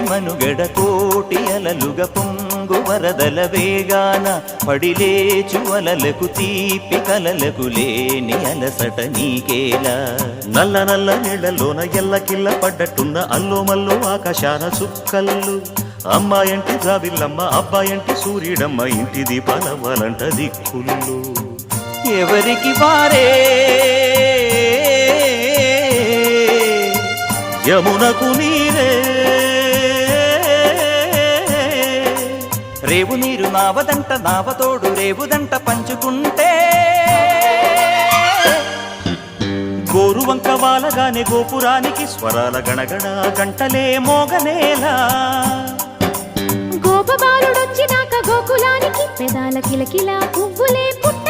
మనుగడ కోటి అలలుగ పొంగు వరదల వేగాన పడిలేచు అలలకు తీపి కలలకు లేని అలసట నీకేలా నల్ల నల్ల నీళ్లలోన ఎల్లకిల్ల పడ్డట్టున్న అల్లో మల్లో ఆకాశాన చుక్కల్లు అమ్మాయంటి జాబిల్లమ్మ అబ్బాయంటి సూర్యుడమ్మ ఇంటి దీపాలవ్వాలంట దిక్కుళ్ళు ఎవరికి వారే యమునకు నీరే రేవు నీరు నావదంట నావతోడు రేవుదంట పంచుకుంటే గోరువంక వాలగానే గోపురానికి స్వరాల గణగణ గంటలే మోగనేలా గోపబాలుడొచ్చినాక గోకులానికి పెదాల కిలకిలా పువ్వులే పుట్ట